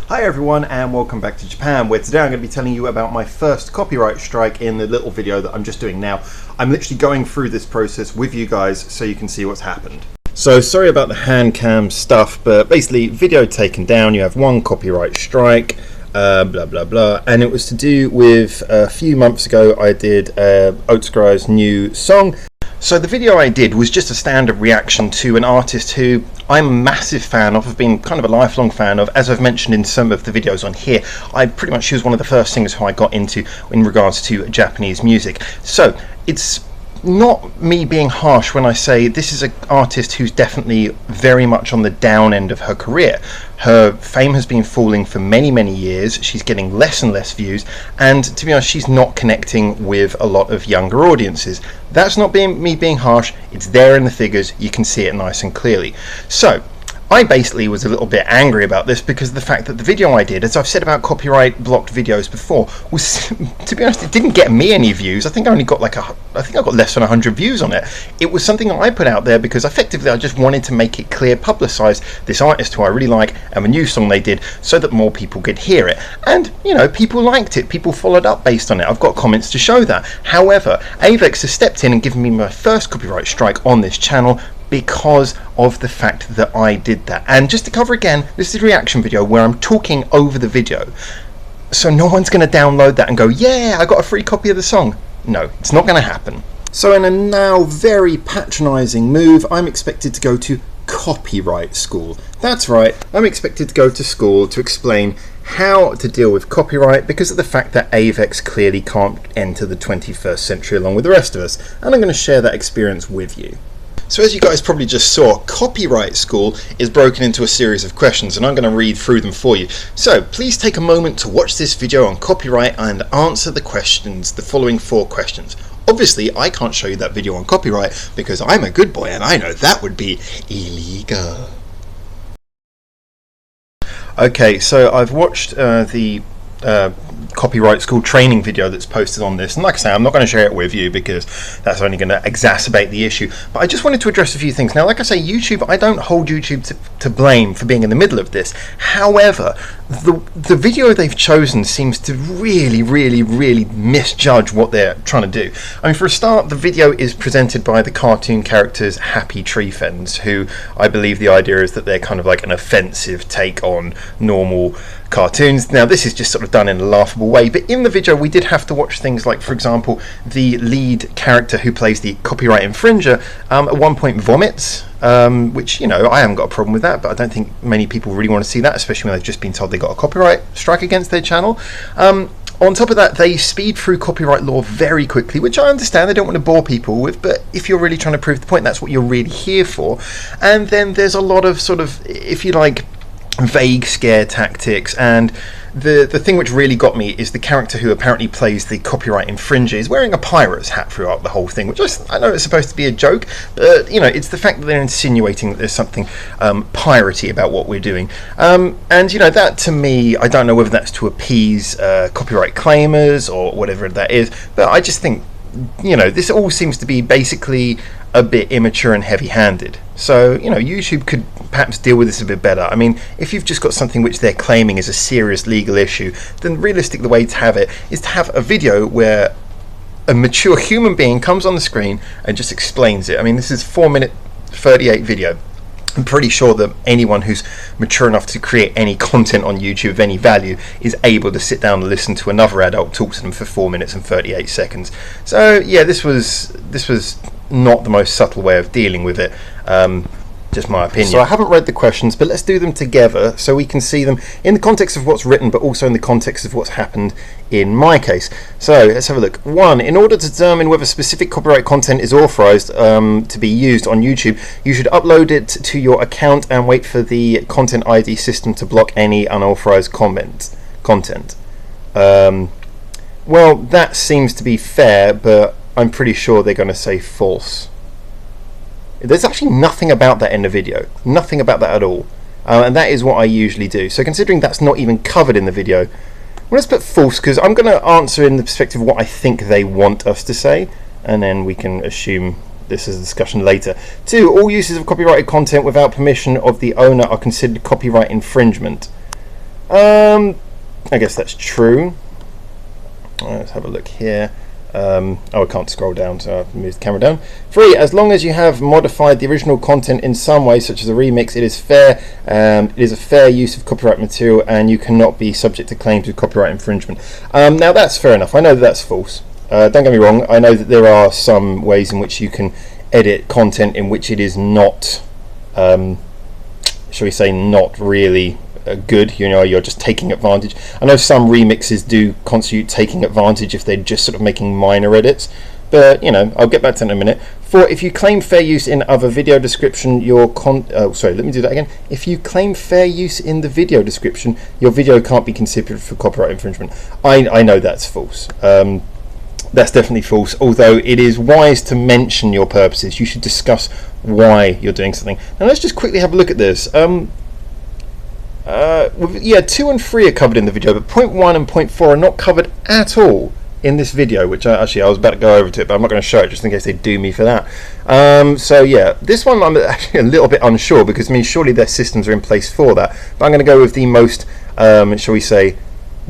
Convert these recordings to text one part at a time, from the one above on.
Hi everyone and welcome back to Japan, where today I'm going to be telling you about my first copyright strike in the little video that I'm just doing now. I'm literally going through this process with you guys so you can see what's happened. So sorry about the hand cam stuff, but basically video taken down, you have one copyright strike, blah blah blah, and it was to do with a few months ago I did Otsugarai's new song. So the video I did was just a standard reaction to an artist who I'm a massive fan of. I've been kind of a lifelong fan of, as I've mentioned in some of the videos on here. She was one of the first singers who I got into in regards to Japanese music. So it's not me being harsh when I say this is an artist who's definitely very much on the down end of her career. Her fame has been falling for many years. She's getting less and less views, and to be honest, she's not connecting with a lot of younger audiences. That's not me being harsh. It's there in the figures. You can see it nice and clearly. So I basically was a little bit angry about this because of the fact that the video I did, as I've said about copyright blocked videos before, was, to be honest, it didn't get me any views. I think I only got I got less than 100 views on it. It was something that I put out there because effectively I just wanted to make it clear, publicise this artist who I really like and the new song they did so that more people could hear it. And, you know, people liked it. People followed up based on it. I've got comments to show that. However, Avex has stepped in and given me my first copyright strike on this channel because of the fact that I did that. And just to cover again, this is a reaction video where I'm talking over the video, so no one's going to download that and go, yeah, I got a free copy of the song. No, it's not going to happen. So in a now very patronising move, I'm expected to go to copyright school. That's right, I'm expected to go to school to explain how to deal with copyright because of the fact that Avex clearly can't enter the 21st century along with the rest of us, and I'm going to share that experience with you. So as you guys probably just saw, Copyright School is broken into a series of questions, and I'm going to read through them for you. So please take a moment to watch this video on copyright and answer the questions, the following 4 questions. Obviously I can't show you that video on copyright because I'm a good boy and I know that would be illegal. Okay, so I've watched the copyright school training video that's posted on this, and like I say, I'm not going to share it with you because that's only going to exacerbate the issue, but I just wanted to address a few things. Now, like I say, YouTube, I don't hold YouTube to blame for being in the middle of this. However, the video they've chosen seems to really misjudge what they're trying to do. I mean, for a start, the video is presented by the cartoon characters Happy Tree Friends, who I believe the idea is that they're kind of like an offensive take on normal cartoons. Now this is just sort of done in a laughable way, but in the video we did have to watch things like, for example, the lead character who plays the copyright infringer at one point vomits, which, you know, I haven't got a problem with that, but I don't think many people really want to see that, especially when they've just been told they got a copyright strike against their channel. On top of that, they speed through copyright law very quickly, which I understand they don't want to bore people with, but if you're really trying to prove the point, that's what you're really here for. And then there's a lot of sort of, if you like, vague scare tactics, and the thing which really got me is the character who apparently plays the copyright infringer is wearing a pirate's hat throughout the whole thing, which I know it's supposed to be a joke, but you know, it's the fact that they're insinuating that there's something piratey about what we're doing, and you know, that to me, I don't know whether that's to appease copyright claimers or whatever that is, but I just think, you know, this all seems to be basically a bit immature and heavy-handed. So, you know, YouTube could perhaps deal with this a bit better. I mean, if you've just got something which they're claiming is a serious legal issue, then realistically the way to have it is to have a video where a mature human being comes on the screen and just explains it. I mean, this is 4-minute 38 video. I'm pretty sure that anyone who's mature enough to create any content on YouTube of any value is able to sit down and listen to another adult talk to them for 4 minutes and 38 seconds. So yeah, this was not the most subtle way of dealing with it. Just my opinion. So I haven't read the questions, but let's do them together so we can see them in the context of what's written, but also in the context of what's happened in my case. So let's have a look. 1. In order to determine whether specific copyright content is authorized to be used on YouTube, you should upload it to your account and wait for the content ID system to block any unauthorized content. Well, that seems to be fair, but I'm pretty sure they're going to say false. There's actually nothing about that in the video, nothing about that at all, and that is what I usually do. So considering that's not even covered in the video, well, let's put false, because I'm going to answer in the perspective of what I think they want us to say, and then we can assume this is a discussion later. 2. All uses of copyrighted content without permission of the owner are considered copyright infringement. I guess that's true. Let's have a look here. Oh, I can't scroll down, so I've moved the camera down. 3, as long as you have modified the original content in some way, such as a remix, it is fair. It is a fair use of copyright material, and you cannot be subject to claims of copyright infringement. Now that's fair enough. I know that that's false. Don't get me wrong. I know that there are some ways in which you can edit content in which it is not, shall we say, not really good. You know, you're just taking advantage. I know some remixes do constitute taking advantage if they're just sort of making minor edits, but you know, I'll get back to that in a minute. 4, if you claim fair use in other video description, sorry, let me do that again. If you claim fair use in the video description, your video can't be considered for copyright infringement. I know that's false. That's definitely false, although it is wise to mention your purposes. You should discuss why you're doing something. Now let's just quickly have a look at this. Yeah, 2 and 3 are covered in the video, but point 1 and point 4 are not covered at all in this video, which I was about to go over to it, but I'm not going to show it just in case they do me for that. So yeah, this one I'm actually a little bit unsure, because I mean, surely their systems are in place for that, but I'm going to go with the most, shall we say,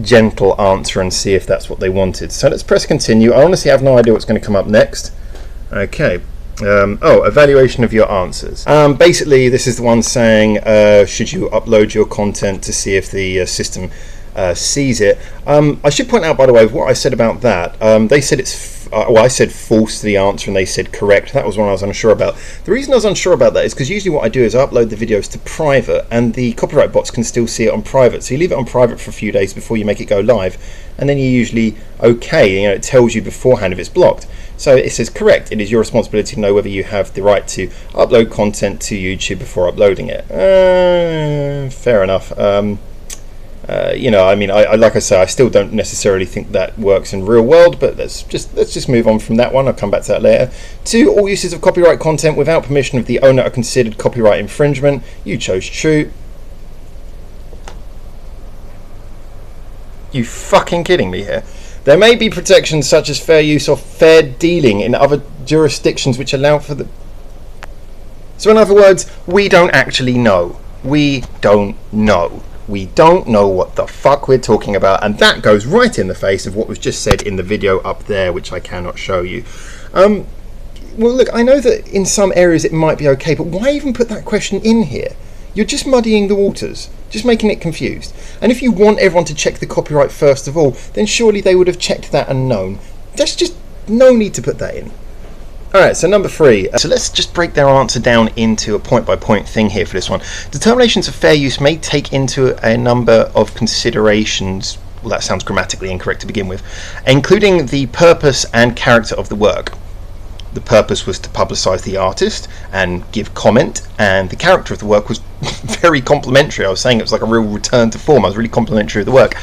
gentle answer and see if that's what they wanted. So let's press continue. I honestly have no idea what's going to come up next. Okay. Evaluation of your answers. Basically, this is the one saying, should you upload your content to see if the system sees it. I should point out, by the way, what I said about that. They said it's well, I said false to the answer and they said correct. That was one I was unsure about. The reason I was unsure about that is because usually what I do is I upload the videos to private, and the copyright bots can still see it on private. So you leave it on private for a few days before you make it go live, and then you're usually okay. You know, it tells you beforehand if it's blocked. So it says correct. It is your responsibility to know whether you have the right to upload content to YouTube before uploading it. Fair enough. You know, I mean, I like I say, I still don't necessarily think that works in real world, but let's just move on from that one. I'll come back to that later. 2, all uses of copyright content without permission of the owner are considered copyright infringement. You chose true. You fucking kidding me here? There may be protections such as fair use or fair dealing in other jurisdictions which allow for the... So in other words, we don't actually know. We don't know. We don't know what the fuck we're talking about, and that goes right in the face of what was just said in the video up there, which I cannot show you. Well, look, I know that in some areas it might be okay, but why even put that question in here? You're just muddying the waters, just making it confused. And if you want everyone to check the copyright first of all, then surely they would have checked that and known. There's just no need to put that in. Alright, so number 3. So let's just break their answer down into a point-by-point thing here for this one. Determinations of fair use may take into a number of considerations. Well, that sounds grammatically incorrect to begin with, including the purpose and character of the work. The purpose was to publicise the artist and give comment, and the character of the work was very complimentary. I was saying it was like a real return to form. I was really complimentary of the work.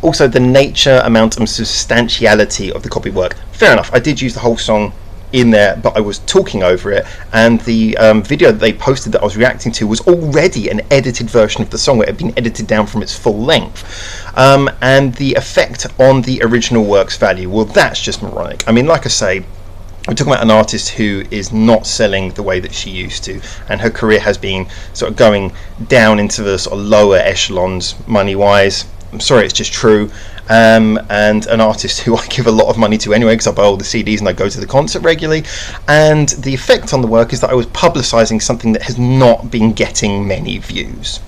Also, the nature, amount and substantiality of the copy work. Fair enough, I did use the whole song in there, but I was talking over it, and the video that they posted that I was reacting to was already an edited version of the song. It had been edited down from its full length, and the effect on the original work's value, well, that's just moronic. I mean, like I say, we're talking about an artist who is not selling the way that she used to, and her career has been sort of going down into the sort of lower echelons money-wise. I'm sorry, it's just true. And an artist who I give a lot of money to anyway, because I buy all the CDs and I go to the concert regularly. And the effect on the work is that I was publicising something that has not been getting many views.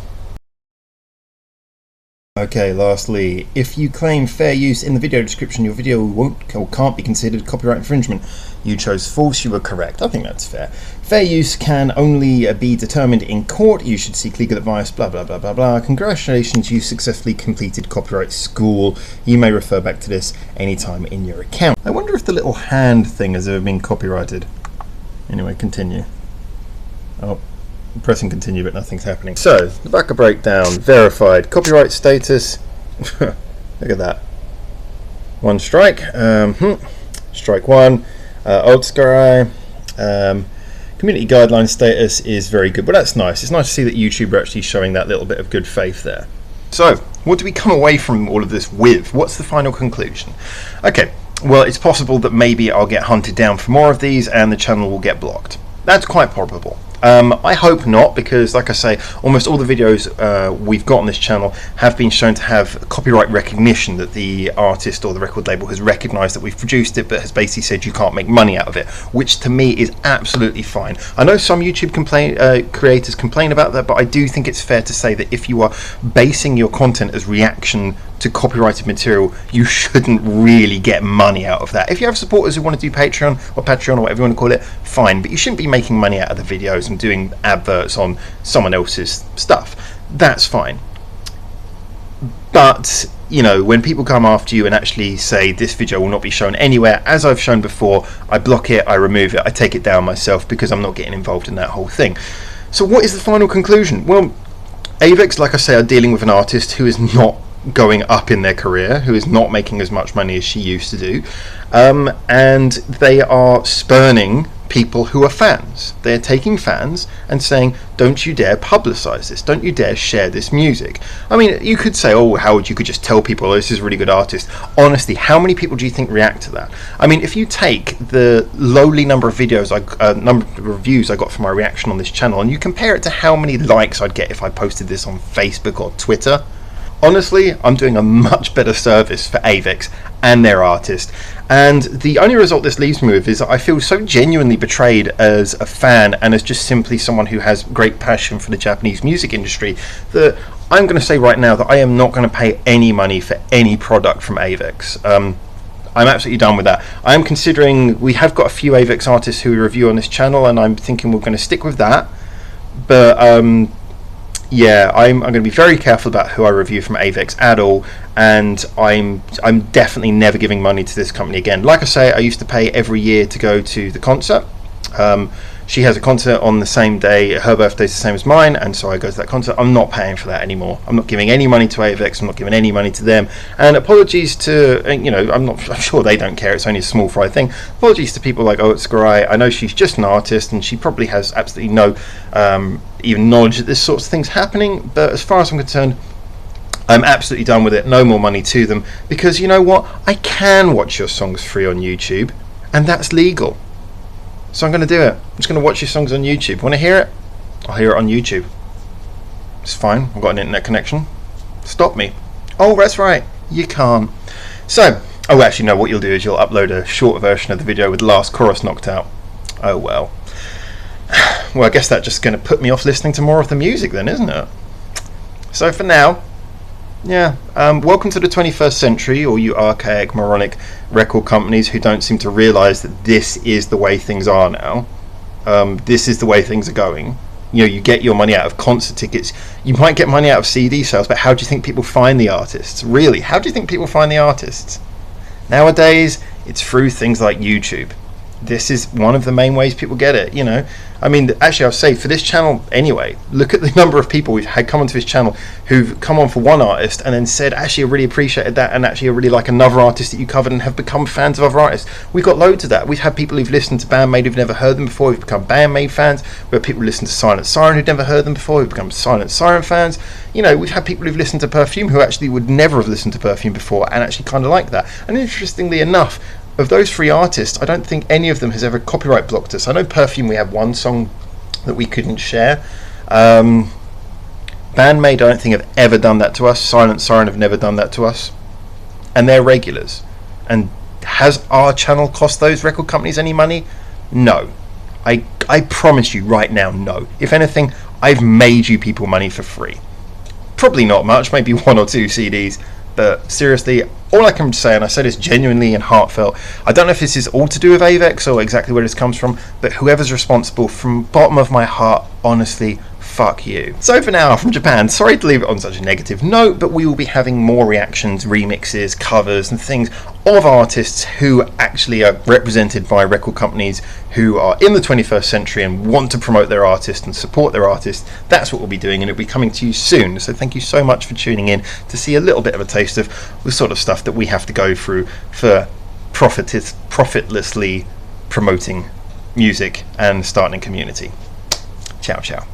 Okay, lastly, if you claim fair use in the video description, your video won't or can't be considered copyright infringement. You chose false, you were correct. I think that's fair. Fair use can only be determined in court. You should seek legal advice, blah, blah, blah, blah, blah. Congratulations, you successfully completed copyright school. You may refer back to this anytime in your account. I wonder if the little hand thing has ever been copyrighted. Anyway, continue. Oh. I'm pressing continue, but nothing's happening. So, the backer breakdown, verified, copyright status. Look at that. 1 strike. Strike 1. Old Sky. Community guideline status is very good. Well, that's nice. It's nice to see that YouTube are actually showing that little bit of good faith there. So, what do we come away from all of this with? What's the final conclusion? Okay, well, it's possible that maybe I'll get hunted down for more of these and the channel will get blocked. That's quite probable. I hope not, because like I say, almost all the videos we've got on this channel have been shown to have copyright recognition, that the artist or the record label has recognised that we've produced it, but has basically said you can't make money out of it, which to me is absolutely fine. I know some YouTube creators complain about that, but I do think it's fair to say that if you are basing your content as reaction to copyrighted material, you shouldn't really get money out of that. If you have supporters who want to do Patreon or whatever you want to call it, fine, but you shouldn't be making money out of the videos and doing adverts on someone else's stuff. That's fine. But you know, when people come after you and actually say this video will not be shown anywhere, as I've shown before, I block it, I remove it, I take it down myself, because I'm not getting involved in that whole thing. So what is the final conclusion? Well, Avex, like I say, are dealing with an artist who is not going up in their career, who is not making as much money as she used to do, and they are spurning people who are fans. They're taking fans and saying, don't you dare publicize this, don't you dare share this music. I mean, you could say, oh, Howard, you could just tell people, oh, this is a really good artist. Honestly, how many people do you think react to that? I mean, if you take the lowly number of videos, number of reviews I got for my reaction on this channel, and you compare it to how many likes I'd get if I posted this on Facebook or Twitter, honestly, I'm doing a much better service for Avex and their artist. And the only result this leaves me with is that I feel so genuinely betrayed as a fan and as just simply someone who has great passion for the Japanese music industry, that I'm going to say right now that I am not going to pay any money for any product from Avex. I'm absolutely done with that. I am considering, we have got a few Avex artists who we review on this channel, and I'm thinking we're going to stick with that. But yeah, I'm going to be very careful about who I review from Avex at all, and I'm definitely never giving money to this company again. Like I say, I used to pay every year to go to the concert. She has a concert on the same day, her birthday's the same as mine, and so I go to that concert. I'm not paying for that anymore. I'm not giving any money to Avex, I'm not giving any money to them. And apologies to, you know, I'm sure they don't care, it's only a small fry thing. Apologies to people like Otsukarai. I know she's just an artist and she probably has absolutely no even knowledge that this sort of thing's happening, but as far as I'm concerned, I'm absolutely done with it. No more money to them, because you know what? I can watch your songs free on YouTube, and that's legal. So I'm going to do it. I'm just going to watch your songs on YouTube. Want to hear it? I'll hear it on YouTube. It's fine. I've got an internet connection. Stop me. Oh, that's right. You can't. So, oh, actually, no. What you'll do is you'll upload a shorter version of the video with the last chorus knocked out. Oh well. Well, I guess that's just going to put me off listening to more of the music then, isn't it? So for now, yeah, welcome to the 21st century, all you archaic, moronic record companies who don't seem to realise that this is the way things are now. This is the way things are going. You know, you get your money out of concert tickets. You might get money out of CD sales, but how do you think people find the artists? Really, how do you think people find the artists? Nowadays, it's through things like YouTube. This is one of the main ways people get it, you know. I mean, actually, I'll say for this channel anyway, look at the number of people we've had come onto this channel who've come on for one artist and then said, actually, I really appreciated that, and actually I really like another artist that you covered, and have become fans of other artists. We've got loads of that. We've had people who've listened to BAND-MAID who've never heard them before, who've become BAND-MAID fans. We've had people who listen to Silent Siren who've never heard them before, who've become Silent Siren fans. You know, we've had people who've listened to Perfume who actually would never have listened to Perfume before and actually kind of like that. And interestingly enough, of those three artists, I don't think any of them has ever copyright blocked us. I know Perfume, we have one song that we couldn't share. BAND-MAID, I don't think have ever done that to us. Silent Siren have never done that to us. And they're regulars. And has our channel cost those record companies any money? No. I promise you right now, no. If anything, I've made you people money for free. Probably not much, maybe 1 or 2 CDs. But seriously, all I can say, and I say this genuinely and heartfelt, I don't know if this is all to do with Avex or exactly where this comes from, but whoever's responsible, from the bottom of my heart, honestly, fuck you. So for now, from Japan, sorry to leave it on such a negative note, but we will be having more reactions, remixes, covers and things of artists who actually are represented by record companies who are in the 21st century and want to promote their artist and support their artist. That's what we'll be doing, and it'll be coming to you soon. So thank you so much for tuning in to see a little bit of a taste of the sort of stuff that we have to go through for profitlessly promoting music and starting a community. Ciao, ciao.